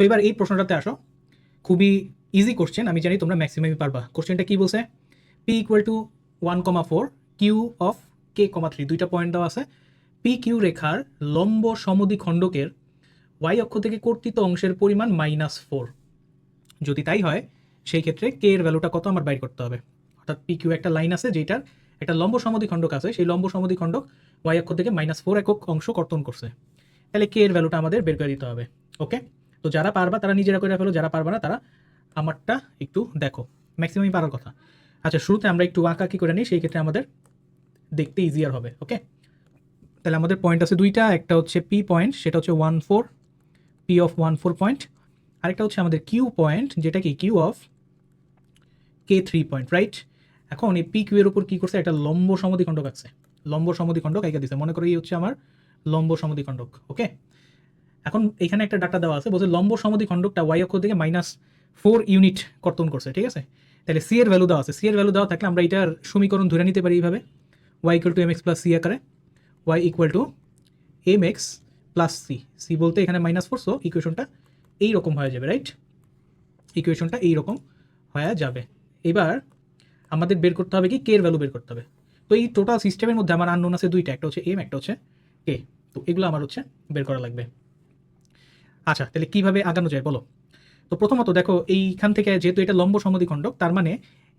তো এবার এই প্রশ্নটাতে আসো, খুবই ইজি কোশ্চেন, আমি জানি তোমরা ম্যাক্সিমামই পারবা। কোশ্চেনটা কি বলছে? P equal to 1,4 Q of k,3 দুইটা পয়েন্ট দেওয়া আছে। পি কিউ রেখার লম্ব সমদ্বিখণ্ডকের ওয়াই অক্ষ থেকে কর্তিত অংশের পরিমাণ -4। যদি তাই হয় সেই ক্ষেত্রে কে এর ভ্যালুটা কত আমার বাইর করতে হবে। অর্থাৎ পি কিউ একটা লাইন আছে যেটার একটা লম্ব সমদ্বিখণ্ডক আছে, সেই লম্ব সমদ্বিখণ্ডক ওয়াই অক্ষ থেকে -4 একক অংশ কর্তন করছে, তাহলে কে এর ভ্যালুটা আমাদের বের করে দিতে হবে। ওকে, তো যারা পারবা তারা নিজেরা করে ফেলো, যারা পারবা না তারা আমারটা একটু দেখো, ম্যাক্সিমামই পারার কথা। আচ্ছা, শুরুতে আমরা একটু আঁকাকি করে নিই, সেই ক্ষেত্রে আমাদের দেখতে ইজিয়ার হবে। ওকে, তাহলে আমাদের পয়েন্ট আছে দুইটা, একটা হচ্ছে পি পয়েন্ট, সেটা হচ্ছে 1,4, পি অফ 1,4 পয়েন্ট, আরেকটা হচ্ছে আমাদের কিউ পয়েন্ট, যেটা কি Q of k3 point, right? এখন এই পি কিউ এর উপর কি করছে, একটা লম্ব সমদ্বিখণ্ডক আছে, লম্ব সমদ্বিখণ্ডক এঁকে দিছে, মনে করো এই হচ্ছে আমার লম্ব সমদ্বিখণ্ডক। ওকে, এখন এখানে একটা ডাটা দেওয়া আছে, বলছে লম্ব সমদ্বিখণ্ডকটা ওয়াই অক্ষ থেকে -4 ইউনিট কর্তন করছে, ঠিক আছে? তাহলে সি এর ভ্যালু দেওয়া আছে, সি এর ভ্যালু দেওয়া থাকলে আমরা এটার সমীকরণ ধরে নিতে পারি এইভাবে, y equal to M x plus C আকারে, y equal to M x plus c, c বলতে এখানে -4, সো ইকুয়েশনটা এইরকম হয়ে যাবে, রাইট? ইকুয়েশনটা এইরকম হয়ে যাবে। এবার আমাদের বের করতে হবে কি, কে এর ভ্যালু বের করতে হবে। তো এই টোটাল সিস্টেমের মধ্যে আমার আননোন আছে দুইটা, একটা হচ্ছে এম, একটা হচ্ছে কে। তো এগুলো আমার হচ্ছে বের করা লাগবে। আচ্ছা, তাহলে কিভাবে আগানো যায় বলো। তো প্রথমত দেখো, এইখান থেকে যেহেতু এটা লম্ব সমদ্বিখণ্ডক, তার মানে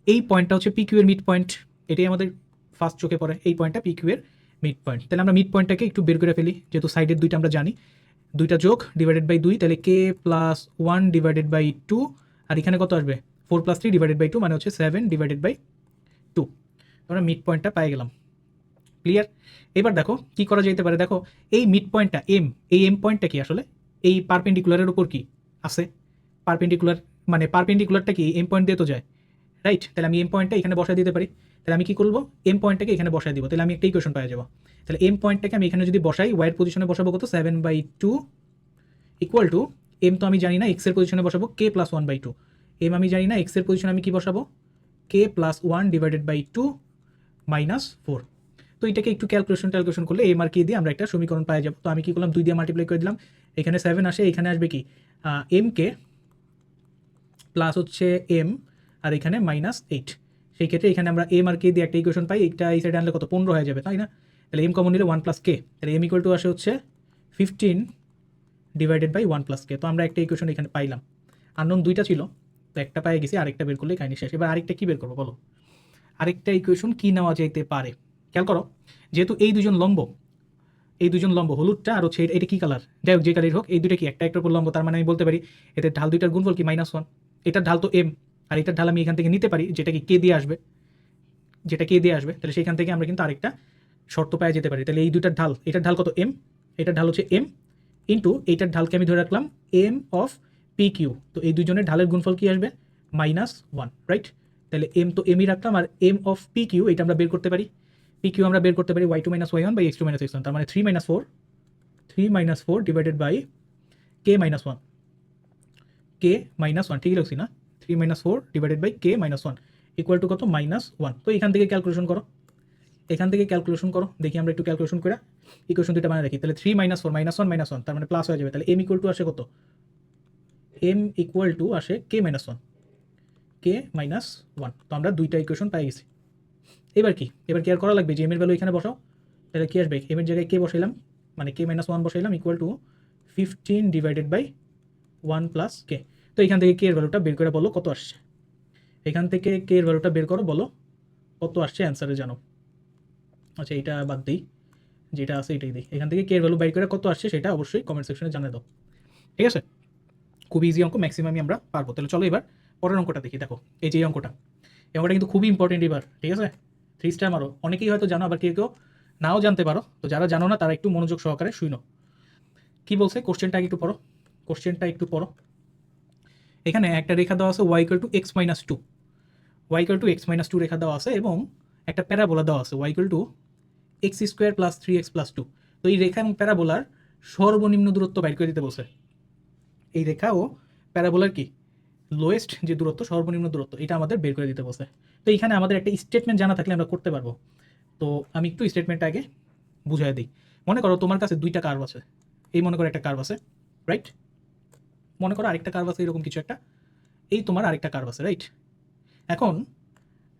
এই পয়েন্টটা হচ্ছে পি কিউ এর মিড পয়েন্ট, এটাই আমাদের ফার্স্ট চোখে পড়ে, এই পয়েন্টটা পি কিউ এর মিড পয়েন্ট। তাহলে আমরা মিড পয়েন্টটাকে একটু বের করে ফেলি, যেহেতু সাইডের দুইটা আমরা জানি, দুইটা যোগ ডিভাইডেড বাই 2, তাহলে কে প্লাস 1 ডিভাইডেড বাই 2, আর এখানে কত আসবে 4 প্লাস 3 ডিভাইডেড বাই 2, মানে হচ্ছে 7 ডিভাইডেড বাই 2। আমরা মিড পয়েন্টটা পেয়ে গেলাম। ক্লিয়ার? এবার দেখো কি করা যেতে পারে, দেখো এই মিড পয়েন্টটা এম, এই এম পয়েন্টটা কি আসলে এই পারপেন্ডিকুলারের উপর কি আছে, পারপেন্ডিকুলার, মানে পারপেন্ডিকুলারটা কি এম পয়েন্ট দিয়ে তো যায়, রাইট? তাহলে আমি এম পয়েন্টটা এখানে বসায় দিতে পারি। তাহলে আমি কি করবো, এম পয়েন্টটাকে এখানে বসায় দিব, তাহলে আমি একটা ইকুয়েশন পেয়ে যাবো। তাহলে এম পয়েন্টটাকে আমি এখানে যদি বসাই, ওয়াইয়ের পজিশনে বসাবো কত, 7/2 ইকুয়াল টু, এম তো আমি জানি না, এক্স এর পজিশনে বসাবো কে প্লাস 1/2, এম আমি জানি না, এক্স এর পজিশনে আমি কি বসাবো, কে প্লাস 1 ডিভাইডেড বাই 2 -4। তো এটাকে একটু ক্যালকুলেশন করলে এম আর কে দিয়ে আমরা একটা সমীকরণ পাই যাবো। তো আমি কি করলাম, 2 দিয়ে মাল্টিপ্লাই করে দিলাম, এখানে 7 আসে, এখানে আসবে কি এম কে প্লাস হচ্ছে এম, আর এখানে -8। সেই ক্ষেত্রে এখানে আমরা এম আর কে দিয়ে একটা ইকুয়েশন পাই, এটা এই সাইডে আনলে কত 15 হয়ে যাবে, তাই না? তাহলে এম কমন নিলে 1 প্লাস কে, তাহলে এম ইকুয়াল টু আসে হচ্ছে 15 ডিভাইডেড বাই 1 প্লাস কে। তো আমরা একটা ইকুয়েশন এখানে পাইলাম, আননোন দুইটা ছিল, তো একটা পাই গেছি, আরেকটা বের করলে কাহিনী শেষ। এবার আরেকটা কি বের করবো বলো, আরেকটা ইকুয়েশন কি নেওয়া যেতে পারে, খেয়াল করো, যেহেতু এই দুজন লম্ব, এই দুজন লম্ব হলুদটা আর হচ্ছে এটা কি কালার, যাই হোক যে কালার হোক, এই দুইটা কি একটা একটার উপর লম্ব, তার মানে আমি বলতে পারি এদের ঢাল দুইটার গুণফল কি -1। এটার ঢাল তো এম, আর এটার ঢাল আমি এখান থেকে নিতে পারি, যেটা কি কে দিয়ে আসবে, যেটা কে দিয়ে আসবে, তাহলে সেইখান থেকে আমরা কিন্তু আরেকটা শর্ত পাওয়া যেতে পারি। তাহলে এই দুইটার ঢাল, এটার ঢাল কত এম, এটার ঢাল হচ্ছে এম, ইন্টু এইটার ঢালকে আমি ধরে রাখলাম এম অফ পি কিউ। তো এই দুজনের ঢালের গুণফল কি আসবে, -1, রাইট? তাহলে এম তো এমই রাখলাম, আর এম অফ পি কিউ এটা আমরা বের করতে পারি, পি কিউ আমরা বের করতে পারি y2 - y1 by x2 - x1, তার মানে 3 - 4 divided by K minus one, K minus one, ঠিকই লাগছি না? 3 - 4 divided by K minus one equal to কত, -1। তো এখান থেকে ক্যালকুলেশন করো, এখান থেকে ক্যালকুলেশন করো, দেখি আমরা একটু ক্যালকুলেশন করে ইকুয়েশন দুইটা বানিয়ে রাখি। তাহলে 3 - 4 -1 তার মানে প্লাস হয়ে যাবে, তাহলে এম ইকুয়াল টু আসে কত, এম ইকুয়াল টু আসে কে minus one, K minus one. তো আমরা দুইটা ইকুয়েশন পাই গেছি। এবার কি, এবার কি আর করা লাগবে, যে এম এর ভ্যালু এখানে বসাও, তাহলে কি আসবে, এম এর জায়গায় কে বসাইলাম, মানে কে মাইনাস ওয়ান বসাইলাম equal to 15 divided by 1 plus k. তো এখান থেকে কে এর ভ্যালুটা বের করে বলো কত আসছে, এখান থেকে কে এর ভ্যালুটা বের করো, বলো কত আসছে অ্যান্সারে জানো। আচ্ছা, এটা বাদ দিই, যেটা আছে এটাই দিই, এখান থেকে কে এর ভ্যালু বের করে কত আসছে সেটা অবশ্যই কমেন্ট সেকশনে জানিয়ে দাও, ঠিক আছে? খুব ইজি অঙ্ক, ম্যাক্সিমামই আমরা পারবো। তাহলে চলো এবার পরের অঙ্কটা দেখি। দেখো এই যে এই অঙ্কটা, এই অঙ্কটা কিন্তু খুবই ইম্পর্টেন্ট এবার, ঠিক আছে? 3 স্টার মারো, অনেকেই হয়তো জানো, আবার কেউ কেউ নাও জানতে পারো। তো যারা জানো না তারা একটু মনোযোগ সহকারে শুনো কি বলছে, কোশ্চেনটা একটু পড়ো, কোশ্চেনটা একটু পড়ো। এখানে একটা রেখা দেওয়া আছে y = x - 2, y = x - 2 রেখা দেওয়া আছে, এবং একটা প্যারাবোলা দেওয়া আছে y = x² + 3x + 2। তো এই রেখা এবং প্যারাবোলার সর্বনিম্ন দূরত্ব বাইর করে দিতে বলছে। এই রেখা ও প্যারাবোলার কি লোয়েস্ট যে দূরত্ব, সর্বনিম্ন দূরত্ব, এটা আমাদের বের করে দিতে বলছে। তো এইখানে আমাদের একটা স্টেটমেন্ট জানা থাকলে আমরা করতে পারবো। তো আমি একটু স্টেটমেন্টটা আগে বুঝাই দিই। মনে করো তোমার কাছে দুইটা কার্ভ আছে, এই মনে করো একটা কার্ভ আছে, রাইট? মনে করো আরেকটা কার্ভ আছে এরকম কিছু একটা, এই তোমার আরেকটা কার্ভ আছে, রাইট? এখন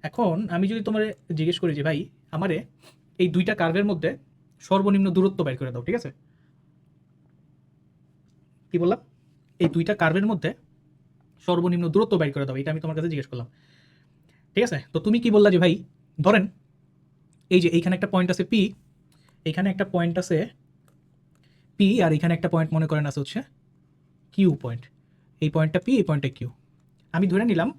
এখন আমি যদি তোমার জিজ্ঞেস করি যে ভাই আমারে এই দুইটা কার্ভের মধ্যে সর্বনিম্ন দূরত্ব বের করে দাও, ঠিক আছে? কি বললাম? এই দুইটা কার্ভের মধ্যে সর্বনিম্ন দূরত্ব বের করে দাও, এটা আমি তোমার কাছে জিজ্ঞেস করলাম, ঠিক আছে? তো তুমি কি বললা যে ভাই ধরেন এই যে এইখানে একটা পয়েন্ট আছে পি, এইখানে একটা পয়েন্ট আছে পি, আর এখানে একটা পয়েন্ট মনে করেন আছে হচ্ছে কিউ পয়েন্ট। এই পয়েন্টটা পি, এই পয়েন্টটা কিউ। আমি ধরে নিলাম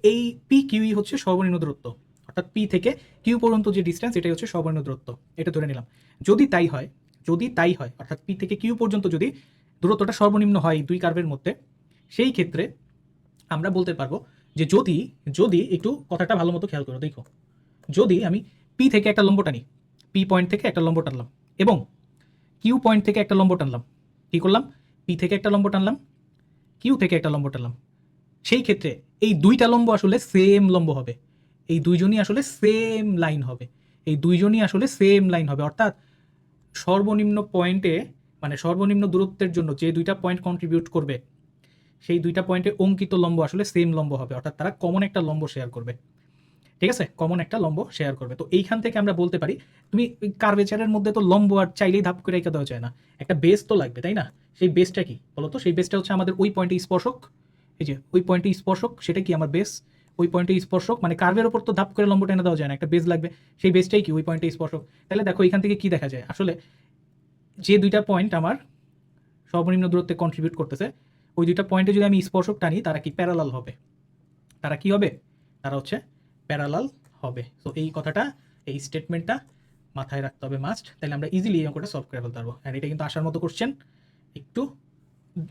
এই পি কিউই হচ্ছে সর্বনিম্ন দূরত্ব, অর্থাৎ পি থেকে কিউ পর্যন্ত যে ডিস্টেন্স এটাই হচ্ছে সর্বনিম্ন দূরত্ব, এটা ধরে নিলাম। যদি তাই হয় অর্থাৎ পি থেকে কিউ পর্যন্ত যদি দূরত্বটা সর্বনিম্ন হয় দুই কার্ভের মধ্যে, সেই ক্ষেত্রে আমরা বলতে পারবো যে যদি যদি একটু কথাটা ভালো মতো খেয়াল করো, দেখো যদি আমি পি থেকে একটা লম্ব টানি, পি পয়েন্ট থেকে একটা লম্ব টানলাম এবং কিউ পয়েন্ট থেকে একটা লম্ব টানলাম, কী করলাম? পি থেকে একটা লম্ব টানলাম, কিউ থেকে একটা লম্ব টানলাম, সেই ক্ষেত্রে এই দুইটা লম্ব আসলে সেম লম্ব হবে, এই দুইজনই আসলে সেম লাইন হবে, এই দুইজনই আসলে সেম লাইন হবে। অর্থাৎ সর্বনিম্ন পয়েন্টে মানে সর্বনিম্ন দূরত্বের জন্য যে দুইটা পয়েন্ট কন্ট্রিবিউট করবে সেই দুইটা পয়েন্টে অঙ্কিত লম্ব আসলে সেম লম্ব হবে, অর্থাৎ তারা কমন একটা লম্ব শেয়ার করবে, ঠিক আছে? কমন একটা লম্ব শেয়ার করবে। তো এইখান থেকে আমরা বলতে পারি তুমি কার্ভেচারের মধ্যে তো লম্ব আর চাইলেই ধাপ করে রেখে দেওয়া যায় না, একটা বেস তো লাগবে, তাই না? সেই বেসটা কি বলো তো? সেই বেসটা হচ্ছে আমাদের ওই পয়েন্টে স্পর্শক, এই যে ওই পয়েন্টে স্পর্শক, সেটা কি আমার বেস? ওই পয়েন্টে স্পর্শক মানে কার্ভের ওপর তো ধাপ করে লম্ব টেনে দেওয়া যায় না, একটা বেস লাগবে, সেই বেসটাই কি ওই পয়েন্টে স্পর্শক। তাহলে দেখো এখান থেকে কি দেখা যায়, আসলে যে দুইটা পয়েন্ট আমার সর্বনিম্ন দূরত্বে কন্ট্রিবিউট করতেছে ওই দুইটা পয়েন্টে যদি আমি স্পর্শক টানি তারা কি প্যারালাল হবে, তারা কি হবে? তারা হচ্ছে প্যারালাল হবে। তো এই কথাটা, এই স্টেটমেন্টটা মাথায় রাখতে হবে মাস্ট, তাহলে আমরা ইজিলি এই অঙ্কটা সলভ করে ফেলতে পারবো। অ্যান্ড এটা কিন্তু আসার মতো কোশ্চেন, একটু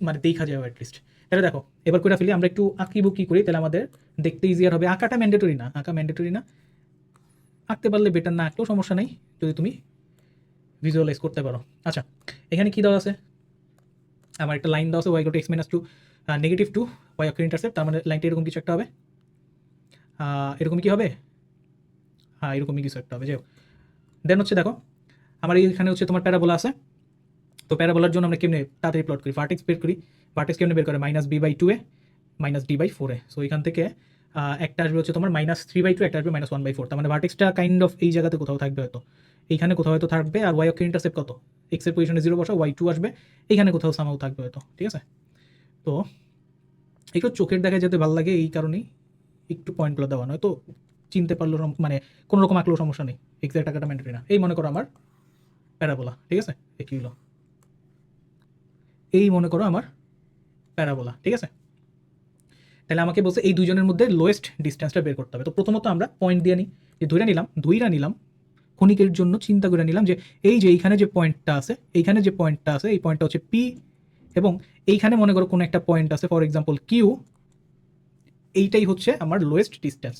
মানে দেখা যাবে অ্যাটলিস্ট। তাহলে দেখো এবার করে ফেলি, আমরা একটু আঁকি বুকি করি, তাহলে আমাদের দেখতে ইজিয়ার হবে। আঁকাটা ম্যান্ডেটরি না, আঁকা ম্যান্ডেটরি না, আঁকতে পারলে বেটার, না আঁকলেও সমস্যা নেই যদি তুমি ভিজুয়ালাইজ করতে পারো। আচ্ছা, এখানে কি দেওয়া আছে? আমার একটা লাইন দেওয়া আছে, ওয়াই গোটো X minus two negative two Y অক্ষের ইন্টারসেপ্ট, তার মানে লাইনটা এরকম কিছু একটা হবে, এরকম কি হবে? হ্যাঁ, এরকমই কিছু একটা হবে। যাই হোক, দেন হচ্ছে দেখো আমার এইখানে হচ্ছে তোমার প্যারাবোলা আছে। তো প্যারাবোলার জন্য আমরা কেমনে তাড়াতাড়ি প্লট করি? ভার্টেক্স বের করি। ভার্টেক্স কেমনে বের করে? Minus B by two A minus D by four A. So এখান থেকে একটা আসবে হচ্ছে তোমার মাইনাস থ্রি বাই টু, একটা আসবে মাইনাস ওয়ান বাই ফোর। তার মানে ভার্টেক্সটা কাইন্ড অফ এই জায়গাতে কোথাও থাকবে হয়তো, এইখানে কোথাও হয়তো থাকবে। আর ওয়াই অক্ষের ইন্টারসেপ্ট কত? এক্সের পজিশনে জিরো বসা, ওয়াই টু আসবে, এইখানে কোথাও সামাও থাকবে হয়তো, ঠিক আছে? তো একটু চোখের দেখা যেতে ভালো লাগে, এই কারণেই একটু পয়েন্টগুলো দেওয়া নয় তো চিনতে পারলো মানে কোনো রকম আঁকলেও সমস্যা নেই, এক্সাক্ট টাকাটা ম্যান্ডেটরি না। এই মনে করো আমার প্যারাবোলা, ঠিক আছে? কি হলো? এই মনে করো আমার প্যারাবোলা, ঠিক আছে? তাহলে আমাকে বলছে এই দুজনের মধ্যে লোয়েস্ট ডিস্টেন্সটা বের করতে হবে। তো প্রথমত আমরা পয়েন্ট দিয়ে নিই, যে ধইরা নিলাম ক্ষণিকের জন্য চিন্তা করে নিলাম যে এই যে এইখানে যে পয়েন্টটা আছে, এইখানে যে পয়েন্টটা আছে, এই পয়েন্টটা হচ্ছে পি, এবং এইখানে মনে করো কোনো একটা পয়েন্ট আছে, ফর এক্সাম্পল কিউ, এইটাই হচ্ছে আমার লোয়েস্ট ডিস্টেন্স,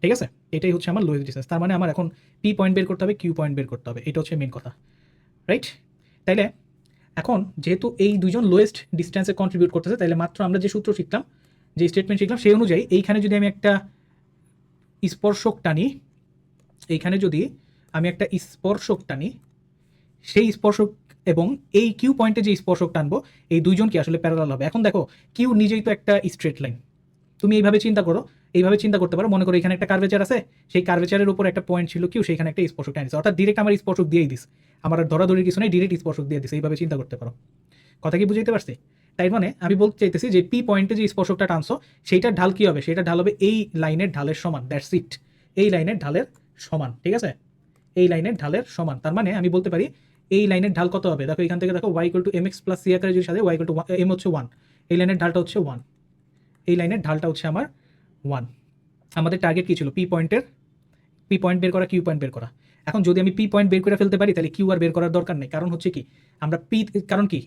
ঠিক আছে? এটাই হচ্ছে আমার লোয়েস্ট ডিস্টেন্স। তার মানে আমার এখন পি পয়েন্ট বের করতে হবে, কিউ পয়েন্ট বের করতে হবে, এটা হচ্ছে মেন কথা, রাইট? তাইলে এখন যেহেতু এই দুজন লোয়েস্ট ডিস্টেন্সে কন্ট্রিবিউট করতেছে, তাইলে মাত্র আমরা যে সূত্র শিখলাম, যে স্টেটমেন্ট শিখলাম, সেই অনুযায়ী এইখানে যদি আমি একটা স্পর্শক টানি, এইখানে যদি আমি একটা স্পর্শক টানি, সেই স্পর্শক এবং এই কিউ পয়েন্টে যে স্পর্শক টানবো, এই দুইজনকে আসলে প্যারালাল হবে। এখন দেখো কিউ নিজেই তো একটা স্ট্রেট লাইন, তুমি এইভাবে চিন্তা করো, এইভাবে চিন্তা করতে পারো। মনে করো এখানে একটা কার্ভেচার আছে, সেই কার্ভেচারের উপর একটা পয়েন্ট ছিল কিউ, সেইখানে একটা স্পর্শক টানিস, অর্থাৎ ডিরেক্ট আমার স্পর্শক দিয়েই দিস, আমার আর ধরাধরির কিছু নেই, ডিরেক্ট স্পর্শক দিয়ে দিস। এইভাবে চিন্তা করতে পারো। কথা কি বুঝাইতে পারছি? তাই মানে আমি বলতে চাইতেছি যে পি পয়েন্টে যে স্পর্শকটা টানছো সেইটার ঢাল কি হবে? সেটা ঢাল হবে এই লাইনের ঢালের সমান, দ্যাটস ইট, এই লাইনের ঢালের সমান, ঠিক আছে? এই লাইনের ঢালের সমান। তার মানে আমি বলতে পারি এই লাইনের ঢাল কত হবে? দেখো এখান থেকে দেখো Y equal to M x plus C আকারে যদি সাথে ওয়াই ইকুয়াল টু এম হচ্ছে ওয়ান, এই লাইনের ঢালটা হচ্ছে ওয়ান, এই লাইনের ঢালটা হচ্ছে আমার ওয়ান। আমাদের টার্গেট কী ছিল? পি পয়েন্ট বের করা, কিউ পয়েন্ট বের করা। এখন যদি আমি পি পয়েন্ট বের করে ফেলতে পারি তাহলে কিউ আর বের করার দরকার নেই। কারণ হচ্ছে কি, আমরা কারণ কি,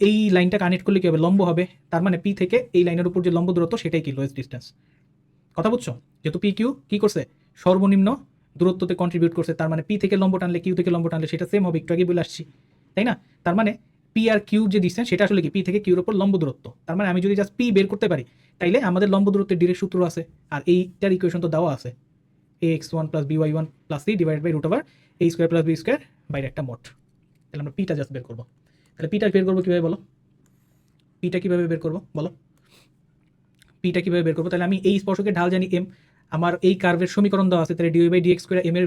এই লাইনটা কানেক্ট করলে কী হবে? লম্ব হবে। তার মানে পি থেকে এই লাইনের উপর যে লম্ব দূরত্ব সেটাই কি লোয়েস্ট ডিস্টেন্স। কথা বুঝছো? যেহেতু পি কিউ কী করছে? সর্বনিম্ন দূরত্বতে কন্ট্রিবিউট করছে, তার মানে পি থেকে লম্ব টানলে কিউ থেকে লম্ব টানলে সেটা সেম হবে, একটু আগে বলে আসছি, তাই না? তার মানে পি আর কিউ যে ডিস্টেন্স সেটা আসলে কি পি থেকে কিউর উপর লম্ব দূরত্ব। তার মানে আমি যদি জাস্ট পি বের করতে পারি তাইলে আমাদের লম্ব দূরত্বের ডিরেক্ট সূত্র আছে, আর এইটার ইকুয়েশন তো দেওয়া আছে, a x one plus b y one plus c divide by root over a square plus b square বাইরে একটা মোট। তাহলে আমরা পিটা জাস্ট বের করবো। তাহলে পিটা বের করবো কীভাবে বলো? পিটা কীভাবে বের করবো বলো, পিটা কীভাবে বের করবো? তাহলে আমি এই স্পর্শকের ঢাল জানি এম, আমার এই কার্ভের সমীকরণ দেওয়া আছে, তাহলে ডিওয়াই বাই ডিএক্স করে এম এর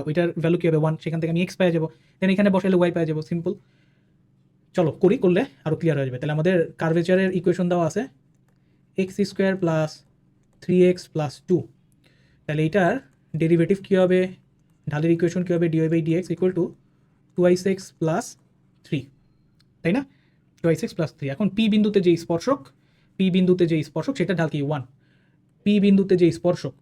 ওইটার ভ্যালু কী হবে 1, সেখান থেকে আমি এক্স পেয়ে যাবো, দেন এখানে বসাইলে ওয়াই পেয়ে যাবো, সিম্পল। চলো করলে আরও ক্লিয়ার হয়ে যাবে। তাহলে আমাদের কার্ভেচারের ইকুয়েশন দেওয়া আছে x square plus 3x plus 2, তাহলে এইটার ডেরিভেটিভ কী হবে, ঢালের ইকুয়েশন কী হবে, dy by dx equal to 2x plus 3, তাই না? 2x plus 3। এখন পি বিন্দুতে যে স্পর্শক, সেটা ঢাল কি 1। পি বিন্দুতে যে স্পর্শক,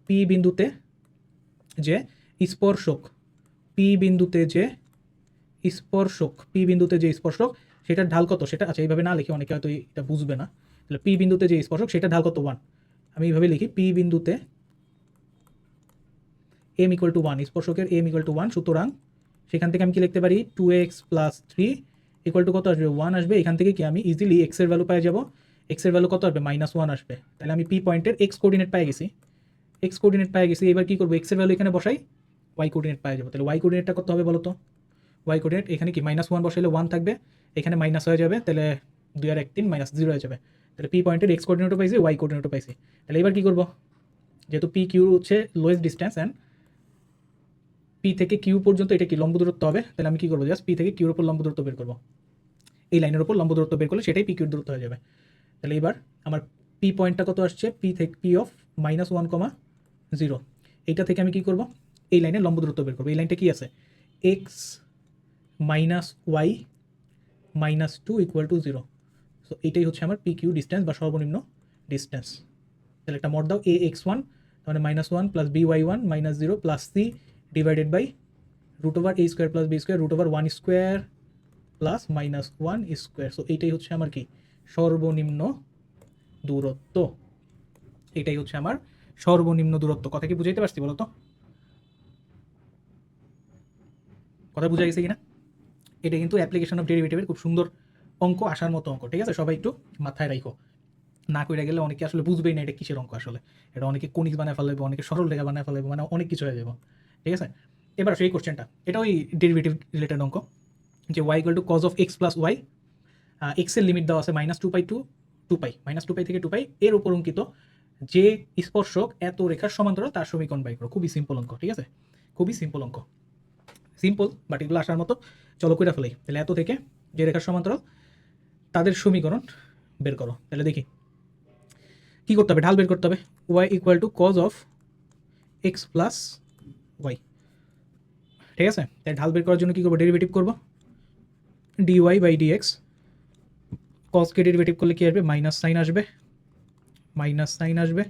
সেটার ঢাল কত, সেটা আচ্ছা এইভাবে না লিখে অনেকে হয়তো এটা বুঝবে না। তাহলে পি বিন্দুতে যে স্পর্শক সেটা ঢাল কত 1, আমি এইভাবে লিখি পি বিন্দুতে এম ইকুয়াল টু 1, স্পর্শকের এম ইকুয়াল টু 1, সুতরাং সেখান থেকে আমি কি লিখতে পারি 2x প্লাস 3 ইকুয়াল টু কত আসবে 1 আসবে, এখান থেকে কি আমি ইজিলি এক্স এর ভ্যালু পেয়ে যাবো, এক্স এর ভ্যালু কত আসবে -1 আসবে। তাহলে আমি পি পয়েন্টের এক্স কোঅর্ডিনেট পেয়ে গেছি, এবার কি করবো, এক্স এর ভ্যালু এখানে বসাই, ওয়াই কোঅর্ডিনেট পেয়ে যাবো। তাহলে ওয়াই কোঅর্ডিনেটটা কত হবে বলো তো, ওয়াই কোঅর্ডিনেট এখানে কি -1 বসাইলে 1 থাকবে, এখানে মাইনাস হয়ে যাবে, তাহলে 2 আর 1 3 -0 হয়ে যাবে। তাহলে পি পয়েন্টের এক্স কোঅর্ডিনেটও পাইছি, ওয়াই কোঅর্ডিনেটও পাইছি। তাহলে এবার কি করবো, যেহেতু পি কিউ হচ্ছে লোয়েস্ট ডিস্টেন্স অ্যান্ড পি থেকে কিউ পর্যন্ত এটা কি লম্ব দূরত্ব হবে, তাহলে আমি কি করবো, জাস্ট পি থেকে কিউর উপর লম্ব দূরত্ব বের করবো, এই লাইনের উপর লম্ব দূরত্ব বের করলে সেটাই পি কিউর দূরত্ব হয়ে যাবে। তাহলে এবার আমার পি পয়েন্টটা কত আসছে, পি অফ -1,0, এইটা থেকে আমি কি করব, এই লাইনের লম্ব দূরত্ব বের করবো। এই লাইনটা কি আছে, X minus Y minus 2 equal to 0। So এইটাই হচ্ছে আমার পি কিউ ডিস্টেন্স বা সর্বনিম্ন ডিস্টেন্স। তাহলে একটা মড দাও, ax1 মানে -1 plus by1 -0 plus c divided by √a square plus b square √1 square plus -1 square. So এইটাই হচ্ছে আমার কি সর্বনিম্ন দূরত্ব, এটাই হচ্ছে আমার সর্বনিম্ন দূরত্ব। কথা কি বুঝাইতে পারছি বলো তো, কথা বুঝা গেছে কিনা? এটা কিন্তু অ্যাপ্লিকেশন অফ ডেরিভেটিভের খুব সুন্দর অঙ্ক, আসার মতো অঙ্ক, ঠিক আছে? সবাই একটু মাথায় রাখো, না কইরা গেলে অনেকে আসলে বুঝবেই না এটা কিসের অঙ্ক আসলে। এটা অনেকে কনিক বানায় ফেলাইবো, অনেকে সরল রেখা বানায় ফেলাইবো, মানে অনেক কিছু হয়ে যাবো, ঠিক আছে? এবার সেই কোশ্চেনটা, এটা ওই ডেরিভেটিভ রিলেটেড অঙ্ক, যে Y equal to cos of X plus Y, এক্সের লিমিট দেওয়া আছে -2π টু 2π, -2π থেকে 2π, এর উপর অঙ্কিত যে স্পর্শক এত রেখার সমান্তরাল তার সমীকরণ বাই করো। খুবই সিম্পল অঙ্ক, ঠিক আছে? খুবই সিম্পল অঙ্ক, সিম্পল বাট এগুলো আসার মতো। চলো কইরা ফেলাই। তাহলে এত থেকে যে রেখার সমান্তরাল তাদের সমীকরণ বের করো। তাহলে দেখি কী করতে হবে, ঢাল বের করতে হবে। Y equal to cos of X plus Y, ঠিক আছে? তাই ঢাল বের করার জন্য কী করবো, ডেরিভেটিভ করবো, ডিওয়াই বাই ডিএক্স। কজকে ডেরিভেটিভ করলে কী আসবে, মাইনাস সাইন আসবে,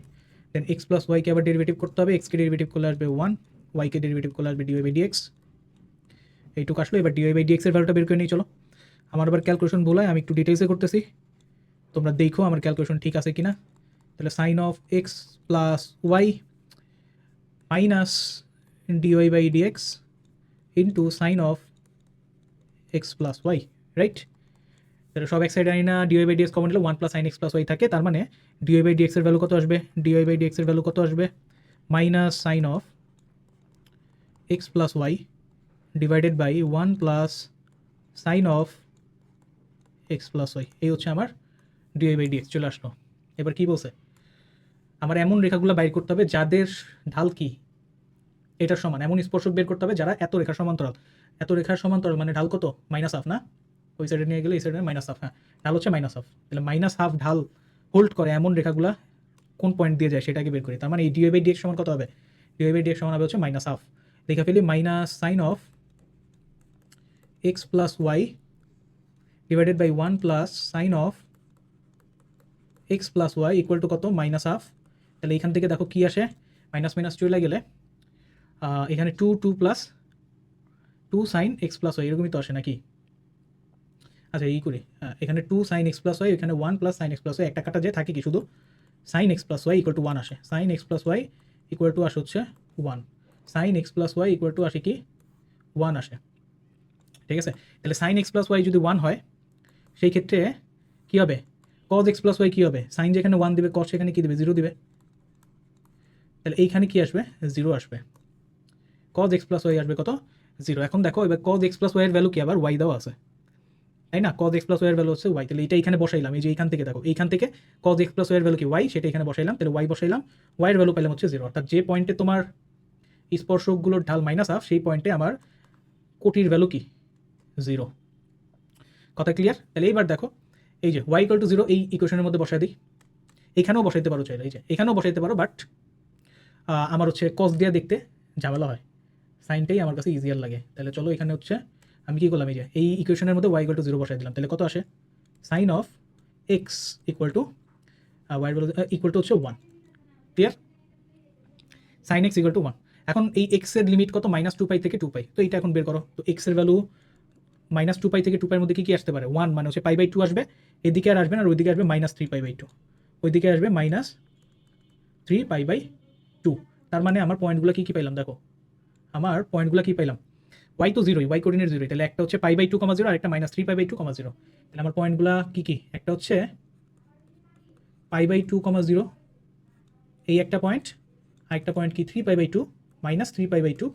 দেন এক্স প্লাস ওয়াইকে আবার ডেরিভেটিভ করতে হবে, এক্সকে ডেরিভেটিভ করলে আসবে 1, ওয়াইকে ডেরিভেটিভ করলে আসবে ডিওয়াই বাই ডিএক্স। এইটুকু আসলো। এবার ডিওয়াই বাই ডিএক্স এর ভ্যালুটা বের করে নিয়ে চলো। আমার আবার ক্যালকুলেশন ভুল হয়, আমি একটু ডিটেলসে করতেছি, তোমরা দেখো আমার ক্যালকুলেশন ঠিক আছে কিনা। তাহলে sine of X plus Y minus dy by dx into sine of X plus Y, right? তাহলে সব এক সাইডে আনি না, ডিওয়াই বাই ডিএক্স কমন নিলে 1 plus sine X plus Y থাকে, তার মানে ডিওয়াই বাই ডিএক্স এর ভ্যালু কত আসবে, ডিওয়াই বাই ডিএক্স এর ভ্যালু কত আসবে, minus sine of X plus Y divided by 1 plus sine of X plus Y. এই হচ্ছে আমার ডিওয়াই বাই ডিএক্স চলে আসলো। এবার কি বলছে, আমার এমন রেখাগুলো বাইর করতে হবে যাদের ঢাল কি এটার সমান, এমন স্পর্শক বের করতে হবে যারা এত রেখার সমান্তরাল, মানে ঢাল কত -1/2 না, ওই সাইডে নিয়ে গেলে এই সাইডে -1/2, হ্যাঁ ঢাল হচ্ছে -1/2। তাহলে -1/2 ঢাল হোল্ড করে এমন রেখাগুলা কোন পয়েন্ট দিয়ে যায় সেটাকে বের করি। তার মানে এই ডিওয়াই বাই ডিএক্স সমান কত হবে, ডিওয়াই বাই ডিএক্স সমান হবে হচ্ছে -1/2। লেখা ফেলি minus sine of X plus Y divided by 1 plus sine of X plus Y equal to কত, -1/2। তাহলে এখান থেকে দেখো কি আসে, মাইনাস মাইনাস চলে গেলে এখানে 2 plus 2 sine X plus Y এরকমই তো আসে নাকি? আচ্ছা এই করি, এখানে 2 সাইন এক্স প্লাস ওয়াই, এখানে 1 plus sine X plus Y, একটা কাটা যে থাকে কি শুধু sine X plus Y equal to 1 আসে, sine X plus Y equal to আসে হচ্ছে 1, sine X plus Y equal to আসে কি 1 আসে, ঠিক আছে? তাহলে সাইন এক্স প্লাস ওয়াই যদি 1 হয় সেই ক্ষেত্রে কী হবে, কজ এক্স প্লাস ওয়াই কী হবে, সাইন যেখানে 1 দিবে কজ সেখানে কী দিবে 0 দিবে, তাহলে এইখানে কি আসবে 0 আসবে, কজ এক্স প্লাস ওয়াই আসবে কত 0। এখন দেখো এবার কজ এক্স প্লাস ওয়াই এর ভ্যালু কি, আবার ওয়াই দেওয়া আছে, তাই না, cos x প্লাস ওয়াই এর ভ্যালু হচ্ছে y, তাহলে এটা এখানে বসাইলাম, এই যে এইখান থেকে দেখো এইখান থেকে cos x প্লাস ওয়াই এর ভ্যালু কি y, সেটা এখানে বসাইলাম, তাহলে y বসাইলাম, y এর ভ্যালু পেলাম হচ্ছে 0, অর্থাৎ যে পয়েন্টে তোমার স্পর্শকগুলোর ঢাল -1 সেই পয়েন্টে আমার কোটির ভ্যালু কি 0। কথা ক্লিয়ার? তাহলে এইবার দেখো এই যে y = 0 এই ইকুয়েশনের মধ্যে বসাই দিই, এখানেও বসাইতে পারো চাইলে, এই যে এখানেও বসাইতে পারো, বাট আমার হচ্ছে cos দিয়ে দেখতে ঝামেলা হয়, সাইনটাই আমার কাছে ইজিয়ার লাগে। তাহলে চলো এখানে হচ্ছে আমি কি করলাম, এই যে এই ইকুয়েশনের মধ্যে y = 0 বসাই দিলাম, তাহলে কত আসে, sine of x equal to y equal to হচ্ছে 1। Clear? Sine x equal to 1। এখন এই x এর লিমিট কত, -2π থেকে 2π, তো এইটা এখন বের করো। তো x এর ভ্যালু -2π থেকে 2π এর মধ্যে কি আসতে পারে, 1 মানে হচ্ছে π/2 আসবে, এদিকে আর আসবে না, আর ওইদিকে আসবে -3π/2, ওইদিকে আসবে -3π/2। তার মানে আমার পয়েন্টগুলো কি পাইলাম দেখো, আমার পয়েন্টগুলো কি পাইলাম, y তো 0, y কোঅর্ডিনেট 0, তাহলে একটা হচ্ছে π/2, 0 আর একটা -3π/2, 0। তাহলে আমার পয়েন্টগুলো কি, একটা হচ্ছে π/2, 0, এই একটা পয়েন্ট, আর একটা পয়েন্ট কি 3π/2, -3π/2,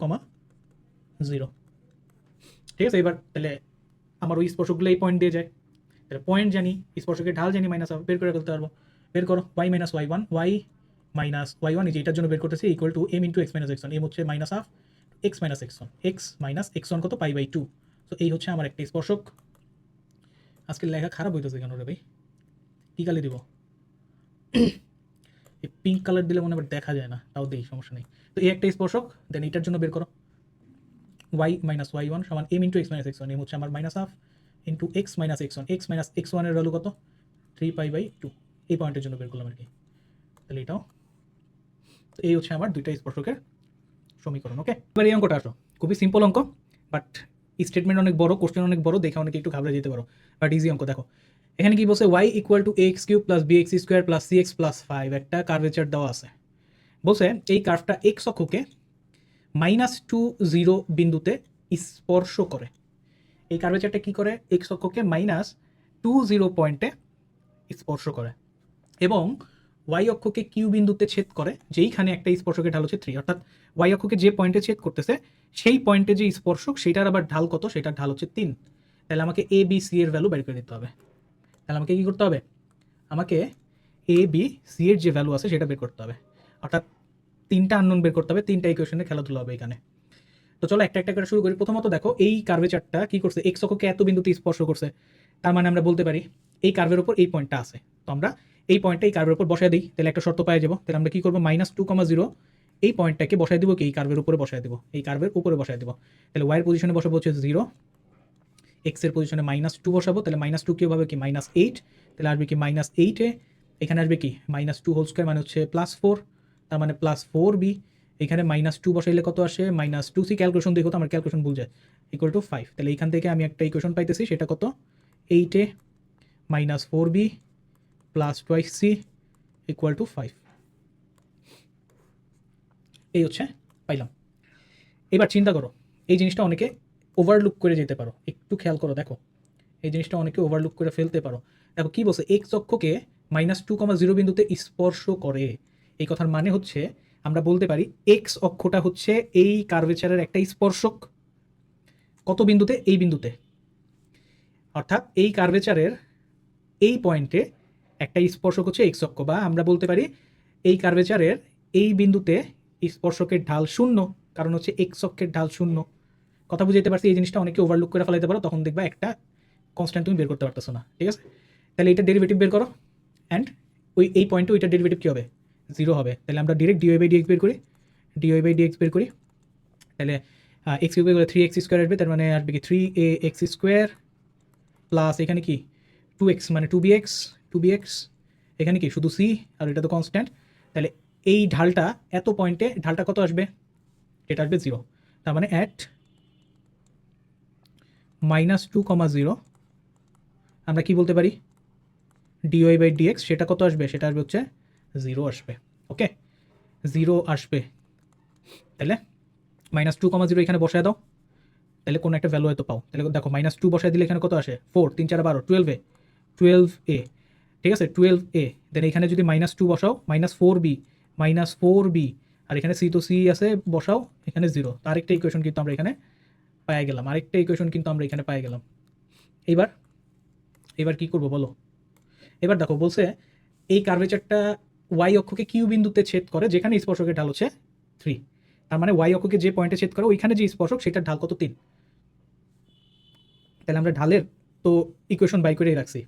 0। ঠিক আছে? এবার তাহলে আমার ওই স্পর্শকগুলো এই পয়েন্ট দিয়ে যায়, তাহলে পয়েন্ট জানি, স্পর্শকের ঢাল জানি, মাইনাস বের করে ফেলতে পারবো। বের করো y - y1, y - y1, এই যে এটার জন্য বের করতেছি, equal to m × x - x1, m হচ্ছে -1 x - x1, x - x1 কত, π/2। তো এই হচ্ছে আমার একটা স্পর্শক। আজকে লেখা খারাপ হইতেছে কেন রে ভাই, কী কালি দিব, এই পিঙ্ক কালার দিলে মনে আবার দেখা যায় না, তাও দিই, সমস্যা নেই। তো এই একটা স্পর্শক, দেন এটার জন্য বের করো y - y1 সমান m × x - x1, m হচ্ছে আমার -1 × x - x1, x - x1 এর ভ্যালু কত, 3π/2, এই পয়েন্টের জন্য বের করলাম আর কি। তাহলে এটাও, তো এই হচ্ছে আমার দুইটা স্পর্শকের সমীকরণ। ওকে, এবার এই অঙ্কটা আসো, খুবই সিম্পল অঙ্ক, বাট স্টেটমেন্ট অনেক বড়, কোশ্চেন অনেক বড়, দেখে অনেকে একটু ঘাবড়ে যেতে পারো, বাট ইজি অঙ্ক। দেখো এখানে কি বলছে, y = ax³ + bx² + cx + 5, একটা কার্ভেচার দেওয়া আছে। বলছে এই কার্ভটা x অক্ষকে -2, 0 বিন্দুতে স্পর্শ করে। এই কার্ভেচারটা কি করে, x অক্ষকে -2, 0 পয়েন্টে স্পর্শ করে এবং y অক্ষকে q বিন্দুতে ছেদ করে, যেইখানে একটা স্পর্শকের ঢাল হচ্ছে 3, অর্থাৎ y অক্ষকে যে পয়েন্টে ছেদ করতেছে সেই পয়েন্টে যে স্পর্শক সেটার আবার ঢাল কত, সেটার ঢাল হচ্ছে 3। তাহলে আমাকে a b c এর ভ্যালু বের করে দিতে হবে। তাহলে আমাকে কি করতে হবে, আমাকে a b c এর যে ভ্যালু আছে সেটা বের করতে হবে, অর্থাৎ 3টা আননোন বের করতে হবে, 3টা ইকুয়েশনে খেলাধুলা হবে এখানে। তো চলো একটা একটা করে শুরু করি। প্রথমত দেখো এই কার্ভেচারটা কি করছে, x অক্ষকে এত বিন্দুতে স্পর্শ করছে, তার মানে আমরা বলতে পারি এই কার্ভের উপর এই পয়েন্টটা আছে, তো আমরা এই পয়েন্টটা এই কার্ভের উপর বসায় দিই, তাহলে একটা শর্ত পাই যাবো। তাহলে আমরা কি করবো, -2, 0 এই পয়েন্টটাকে বসায় দিব কি, এই কার্ভের উপরে বসায় দিব, এই কার্ভের উপরে বসায় দিব। তাহলে y এর পজিশনে বসাবো হচ্ছে 0, x এর পজিশনে -2 বসাবো, তাহলে -2 কি হবে কি, -8, তাহলে আসবে কি -8 এ, এখানে আসবে কি -2 হোল স্কয়ার মানে হচ্ছে +4, তার মানে +4b, এখানে -2 বসাইলে কত আসে, -2c, ক্যালকুলেশন দেখো তো আমার ক্যালকুলেশন ভুল যায়, ইকুয়াল টু 5। তাহলে এইখান থেকে আমি একটা ইকুয়েশন পাইতেছি, সেটা কত, 8 এ -4b + 2c ইকুয়াল টু 5। এই হচ্ছে পাইলাম। এবার চিন্তা করো, এই জিনিসটা অনেকে ওভারলুক করে যেতে পারো, একটু খেয়াল করো, দেখো এই জিনিসটা অনেকে ওভারলুক করে ফেলতে পারো। দেখো কি বলছে, x অক্ষকে -2, 0 বিন্দুতে স্পর্শ করে, এই কথার মানে হচ্ছে আমরা বলতে পারি x অক্ষটা হচ্ছে এই কার্ভেচারের একটা স্পর্শক, কত বিন্দুতে, এই বিন্দুতে, অর্থাৎ এই কার্ভেচারের এই পয়েন্টে একটা স্পর্শক হচ্ছে x অক্ষ, বা আমরা বলতে পারি এই কার্ভেচারের এই বিন্দুতে স্পর্শকের ঢাল 0, কারণ হচ্ছে x অক্ষের ঢাল 0। কথা বুঝাইতে পারছি? এই জিনিসটা অনেকে ওভারলুক করে ফেলাইতে পারো, তখন দেখবা একটা কনস্ট্যান্ট তুমি বের করতে পারতেছো না। ঠিক আছে, তাহলে এটা ডেরিভেটিভ বের করো, অ্যান্ড এই পয়েন্টে ওইটার ডেরিভেটিভ কী হবে, 0 হবে। তাহলে আমরা ডিরেক্ট dy/dx বের করি, dy/dx বের করি, তাহলে x কিউব করে 3x² আসবে, তার মানে আসবে কি 3ax² প্লাস এখানে কি 2x মানে 2bx, এখানে কি শুধু c, আর এটা তো কনস্ট্যান্ট। তাহলে এই ঢালটা এত পয়েন্টে ঢালটা কত আসবে, এটা আসবে 0, তার মানে অ্যাট -2, 0 আমরা কি বলতে পারি, dy/dx সেটা কত আসবে, সেটা আসবে হচ্ছে 0 আসবে। ওকে, 0 আসবে। তাহলে -2, 0 এখানে বসায় দাও, তাহলে কোনো একটা ভ্যালু হয়তো পাও। তাহলে দেখো -2 বসায় দিলে এখানে কত আসে, 4, 3, 4, 12, 12a, ঠিক আছে, 12a। দেন এখানে যদি -2 বসাও, -4b, -4b, আর এখানে c তো c আছে, বসাও এখানে 0, তো আরেকটা ইকুয়েশন কিন্তু আমরা এখানে পাই গেলাম, এইবার এবার কি করব বলো। এবার দেখো বলছে এই কার্ভেচারটা ওয়াই অক্ষকে কিউ বিন্দুতে ছেদ করে যেখানে স্পর্শকের ঢাল হচ্ছে 3। তার মানে ওয়াই অক্ষকে যে পয়েন্টে ছেদ করে ওইখানে যে স্পর্শক সেটার ঢাল কত 3। তাহলে আমরা ঢালের তো ইকুয়েশন বাই করেই রাখছি,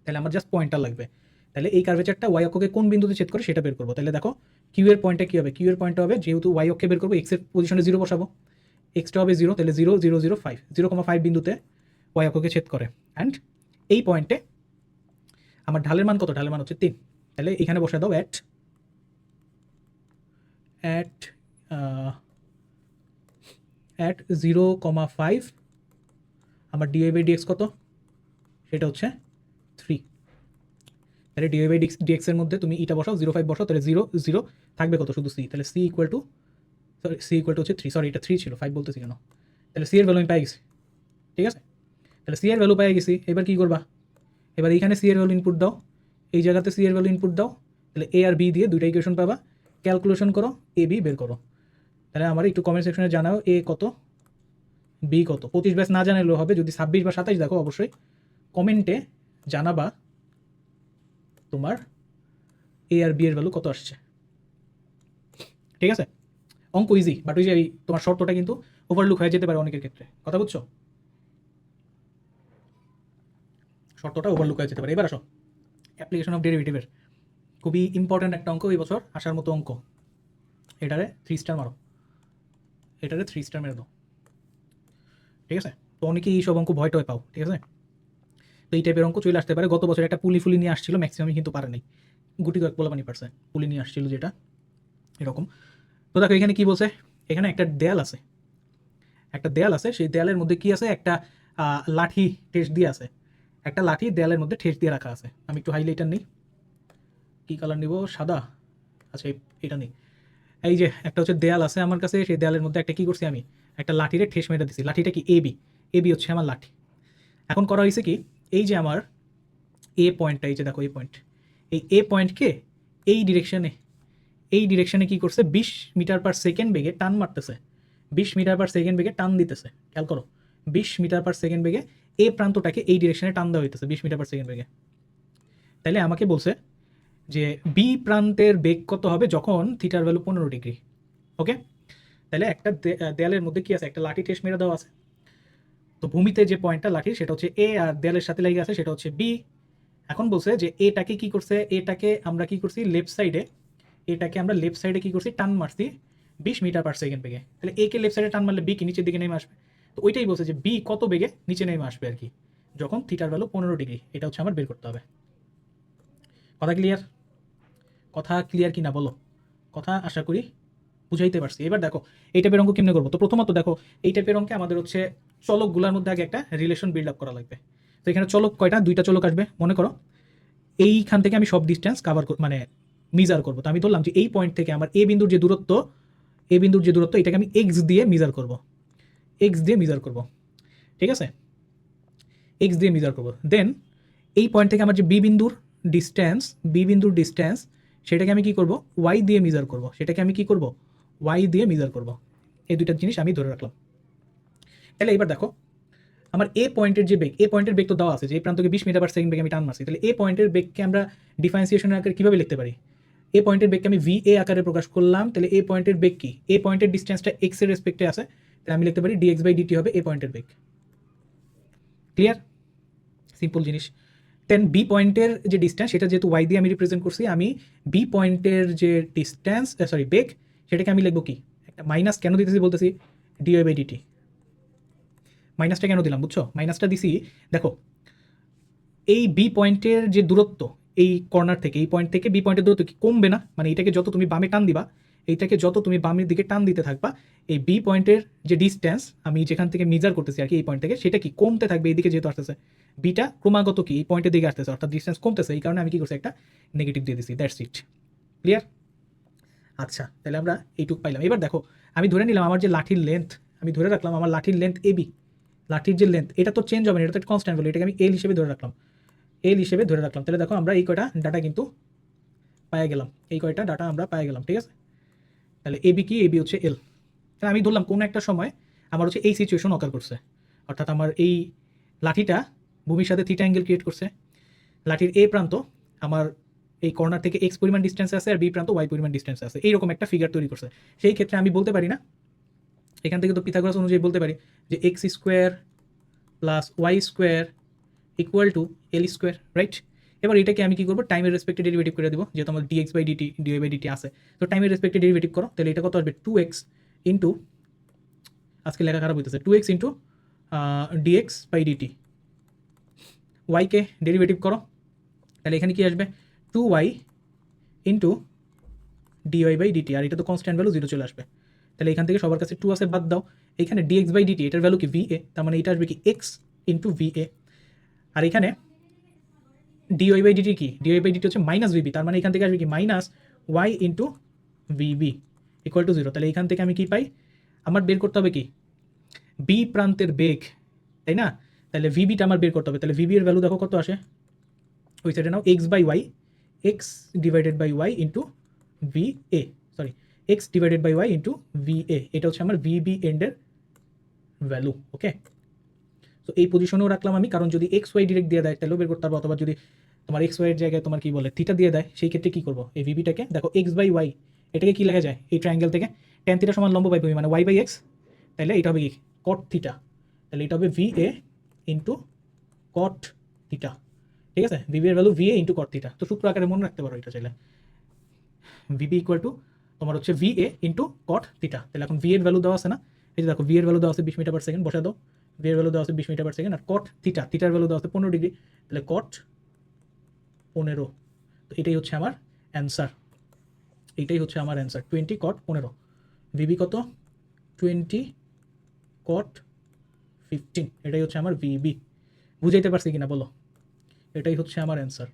তাহলে আমার জাস্ট পয়েন্টটা লাগবে। তাহলে এই কার্ভেচারটা ওয়াই অক্ষকে কোন বিন্দুতে ছেদ করে সেটা বের করবো। তাহলে দেখো কিউ এর পয়েন্টটা কী হবে, কিউ এর পয়েন্টটা হবে যেহেতু ওয়াই অক্ষে বের করবো এক্সের পজিশনে 0 বসাবো, এক্সটা হবে 0, তাহলে 0 0 0 5 0,5 বিন্দুতে ওয়াই অক্ষকে ছেদ করে। অ্যান্ড এই পয়েন্টে আমার ঢালের মান কত, ঢালের মান হচ্ছে 3। তাহলে এখানে বসে দাও অ্যাট 0,5 আমার ডিওয়াই বাই ডিএক্স কত, সেটা হচ্ছে 3। তাহলে ডিওয়াই বাই ডিএক্স এর মধ্যে তুমি ইটা বসাও 0,5 বসাও, তাহলে 0 0 থাকবে কত শুধু সি, তাহলে সি ইকুয়াল টু হচ্ছে 3, সরি এটা 3 ছিল 5 বলতেছি কেন। তাহলে সি এর ভ্যালু আমি পাই গেছি, ঠিক আছে। তাহলে সি এর ভ্যালু পাই গেছি, এবার কী করবা, এবার এইখানে সি এর ভ্যালু ইনপুট দাও, এই জায়গাতে সি এর ভ্যালু ইনপুট দাও, তাহলে এ আর বি দিয়ে দুইটা ইকুয়েশন পাবা, ক্যালকুলেশন করো, এ বি বের করো। তাহলে আমার একটু কমেন্ট সেকশনে জানাও এ কত বি কত। 25 ব্যাস না জানালেও হবে, যদি 26 বা 27 দেখো অবশ্যই কমেন্টে জানাবা তোমার এ আর বি এর ভ্যালু কত আসছে, ঠিক আছে। অঙ্ক ইজি, বাট ওই যে তোমার শর্তটা কিন্তু ওভারলুক হয়ে যেতে পারে অনেকের ক্ষেত্রে, কথা বুঝছো, শর্তটা ওভারলুক হয়ে যেতে পারে। এবার আসো অ্যাপ্লিকেশন অফ ডেরিভেটিভের খুবই ইম্পর্ট্যান্ট একটা অঙ্ক, এই বছর আসার মতো অঙ্ক। এটারে 3 স্টার মারো, এটারে 3 স্টার মেরে দাও, ঠিক আছে। তো অনেকেই এইসব অঙ্ক ভয় টয় পাও, ঠিক আছে। তো এই টাইপের অঙ্ক চলে আসতে পারে। গত বছর একটা পুলি নিয়ে আসছিল, ম্যাক্সিমামই কিন্তু পারে নাই, গুটি কয়েক পোলাপানি পারছে, পুলি নিয়ে আসছিল যেটা এরকম। তো দেখো এখানে কি বলছে, এখানে একটা দেয়াল আছে, সেই দেয়ালের মধ্যে কি আছে, একটা লাঠি ঠেস দিয়ে আছে, একটা লাঠি দেয়ালের মধ্যে ঠেস দিয়ে রাখা আছে। আমি একটু হাইলাইটার নিই, কী কালার নিব, সাদা, আচ্ছা এটা নেই। এই যে একটা হচ্ছে দেয়াল আছে আমার কাছে, সেই দেয়ালের মধ্যে একটা কী করছি আমি, একটা লাঠিরে ঠেস মেরে দিছি, লাঠিটা কি এ বি হচ্ছে আমার লাঠি। এখন করা হয়েছে কি, এই যে আমার এ পয়েন্টটা, এই যে দেখো এই পয়েন্ট, এই এ পয়েন্টকে এই ডিরেকশনে কী করছে, 20 মিটার পার সেকেন্ড বেগে টান মারতেছে, 20 মিটার পার সেকেন্ড বেগে টান দিতেছে, খেয়াল করো 20 মিটার পার সেকেন্ড বেগে এ প্রান্তটাকে এই ডিরেকশনে টান দেওয়া হইতেছে 20 মিটার পার সেকেন্ড বেগে। তাইলে আমাকে বলছে যে বি প্রান্তের বেগ কত হবে যখন থিটার ভ্যালু 15 ডিগ্রি। ওকে, তাহলে একটা দেয়ালের মধ্যে কি আছে, একটা লাঠি ঠেস মেরে দেওয়া আছে। তো ভূমিতে যে পয়েন্টটা লাঠির সেটা হচ্ছে এ, আর দেয়ালের সাথে লেগে আছে সেটা হচ্ছে বি। এখন বলছে যে এটাকে কি করছে, এটাকে আমরা কি করছি লেফট সাইডে, কি করছি টান মারছি 20 মিটার পার সেকেন্ড বেগে। তাহলে এ কে লেফট সাইডে টান মারলে বি কি নিচের দিকে নেমে আসবে। তো ওইটাই বলছে যে বি কত বেগে নিচে নেমে আসবে আর কি, যখন থিটার ভ্যালু 15 ডিগ্রি, এটা হচ্ছে আমার বের করতে হবে। কথা ক্লিয়ার কি না বলো, কথা আশা করি বুঝাইতে পারছি। এবার দেখো এই টাইপের অঙ্ক কেমনে করবো। তো প্রথমত দেখো এই টাইপের অঙ্কে আমাদের হচ্ছে চলকগুলোর মধ্যে আগে একটা রিলেশন বিল্ড আপ করা লাগবে। তো এখানে চলক কয়টা, 2টা চলক আসবে। মনে করো এইখান থেকে আমি সব ডিস্টেন্স কাভার মানে মিজার করবো। তো আমি ধরলাম যে এই পয়েন্ট থেকে আমার এ বিন্দুর যে দূরত্ব, এটাকে আমি এক্স দিয়ে মিজার করব, ঠিক আছে, এক্স দিয়ে মিজার করব। দেন এই পয়েন্ট থেকে আমার যে বি বিন্দুর ডিস্টেন্স সেটাকে আমি কি করব, ওয়াই দিয়ে মিজার করব, এই দুইটা জিনিস আমি ধরে রাখলাম। তাহলে এবার দেখো আমার এ পয়েন্টের বেগ তো দেওয়া আছে, যে এই প্রান্তকে 20 মিটার পার সেকেন্ড বেগে আমি টান মারছি। তাহলে এ পয়েন্টের বেগকে আমরা ডিফারেন্সিয়েশনের আকারে কীভাবে লিখতে পারি, এ পয়েন্টের বেগকে আমি ভি এ আকারে প্রকাশ করলাম। তাহলে এ পয়েন্টের বেগ কি, এ পয়েন্টের ডিস্টেন্সটা এক্স এর রেসপেক্টে আছে, তাহলে আমি লিখতে পারি ডিএক্স বাই ডিটি হবে এ পয়েন্টের বেগ। ক্লিয়ার, সিম্পল জিনিস। দেন বি পয়েন্টের যে ডিস্টেন্স সেটা যেহেতু ওয়াই দিয়ে আমি রিপ্রেজেন্ট করছি, আমি বি পয়েন্টের যে বেগ সেটাকে আমি লিখবো কি, একটা মাইনাস কেন দিতেছি বলতেছি, ডিওয়াই বাই ডিটি। মাইনাসটা কেন দিলাম বুঝছো, মাইনাসটা দিছি দেখো এই বি পয়েন্টের যে দূরত্ব, এই কর্নার থেকে এই পয়েন্ট থেকে বি পয়েন্টের দূরত্ব কি কমবে না, মানে এটাকে যত তুমি বামে টান দিবা, এইটাকে যত তুমি বামের দিকে টান দিতে থাকবা, এই বি পয়েন্টের যে ডিস্টেন্স আমি যেখান থেকে মেজার করতেছি আর কি এই পয়েন্ট থেকে, সেটা কি কমতে থাকবে এইদিকে যেহেতু আসতেছে, বিটা ক্রমাগত কি এই পয়েন্টের দিকে আসতেছে, অর্থাৎ ডিস্টেন্স কমতেছে, এই কারণে আমি কি করছি একটা নেগেটিভ দিয়ে দিছি, দ্যাটস ইট। ক্লিয়ার, আচ্ছা তাহলে আমরা এইটুক পাইলাম। এবার দেখো আমি ধরে নিলাম আমার যে লাঠির লেন্থ, আমি ধরে রাখলাম আমার লাঠির লেন্থ এ বি, লাঠির যে লেন্থ এটা তো চেঞ্জ হবে না, এটা তো কনস্ট্যান্ট ভ্যালু, এটাকে আমি এল হিসেবে ধরে রাখলাম। তাহলে দেখো আমরা এই কয়টা ডাটা কিন্তু পায়ে গেলাম, ঠিক আছে। তাহলে এবি কি, এবি হচ্ছে এল। তাহলে আমি ধরলাম কোনো একটা সময় আমার হচ্ছে এই সিচুয়েশন অকার করছে, অর্থাৎ আমার এই লাঠিটা ভূমির সাথে থিটা অ্যাঙ্গেল ক্রিয়েট করছে। লাঠির এ প্রান্ত আমার এই কর্নার থেকে এক্স পরিমাণ ডিস্টেন্স আছে আর বি প্রান্ত ওয়াই পরিমাণ ডিস্টেন্স আছে, এইরকম একটা ফিগার তৈরি করছে। সেই ক্ষেত্রে আমি বলতে পারি না, এখান থেকে তো পিথাগোরাস অনুযায়ী বলতে পারি যে X square plus Y square equal to L square, right? এবার এটাকে আমি কী করবো, টাইমের রেসপেক্টে ডেরিভেটিভ করে দেবো, যেহেতু আমার dx by dt dy by dt আছে। তো টাইমের রেসপেক্টে ডেরিভেটিভ করো, তাহলে এটা কত আসবে, 2x ইন্টু, আজকে লেখা খারাপ হইতেছে, 2x into dx by dt. ওয়াইকে ডেরিভেটিভ করো, তাহলে এখানে কি আসবে, 2y into dy by dt, আর এটা তো কনস্ট্যান্ট ভ্যালু 0 চলে আসবে। তাহলে এখান থেকে সবার কাছে 2 আছে, বাদ দাও। এখানে ডিএক্স বাই ডিটি এটার ভ্যালু কি VA, তার মানে এটা আসবে কি x ইন্টু VA। আর এখানে ডিওয়াই বাই ডিটি কি, ডিওয়াই বাই ডিটি হচ্ছে মাইনাস VB, তার মানে এখান থেকে আসবে কি minus Y into VB equal to 0। তাহলে এখান থেকে আমি কি পাই, আমার বের করতে হবে কি, বি প্রান্তের বেগ, তাই না? তাহলে ভিবিটা আমার বের করতে হবে। তাহলে ভিবি এর ভ্যালু দেখো কত আসে, ওই সাইডে নাও, x by y, x divided by y into VA, sorry, x divided by y into VA, এটা হচ্ছে আমার ভিবি এন্ডের ভ্যালু। ওকে, তো এই পজিশনেও রাখলাম আমি, কারণ যদি এক্স ওয়াই ডিরেক্ট দিয়ে দেয় তাহলেও বের করতে পারবো, অথবা যদি তোমার এক্স ওয়াইয়ের জায়গায় তোমার কি বলে থিটা দিয়ে দেয়, সেই ক্ষেত্রে কী করবো, এই ভিবিটাকে দেখো এক্স বাই ওয়াই, এটাকে কী লেখা যায় এই ট্রায়াঙ্গেল থেকে, ট্যান থিটা সমান লম্ব বাই ভূমি মানে ওয়াই বাই এক্স, তাহলে এটা হবে কি কট থিটা, তাহলে এটা হবে VA ইন্টু কট থিটা। ঠিক আছে, ভিবি এর value VA into cot theta. তো সূত্র আকারে মনে রাখতে পারো এটা চাইলে, ভিবি ইকুয়াল টু তোমার হচ্ছে VA ইন্টু কট থিটা। তাহলে এখন ভি এর ভ্যালু দেওয়া আছে না, এই যে দেখো ভি এর ভ্যালু দেওয়া আছে 20 মিটার পার সেকেন্ড, বসা দাও, ভি এর ভ্যালু দেওয়া আছে 20 মিটার পার সেকেন্ড, আর কট থিটা, থিটার ভ্যালু দেওয়া আছে 15 ডিগ্রি, তাহলে কট 15। তো এটাই হচ্ছে আমার অ্যান্সার, এইটাই হচ্ছে আমার অ্যান্সার, 20 কট 15। ভিবি কত, 20 কট 15, এটাই হচ্ছে আমার ভিবি। বুঝাইতে পারছি কিনা বলো, এটাই হচ্ছে আমার অ্যান্সার।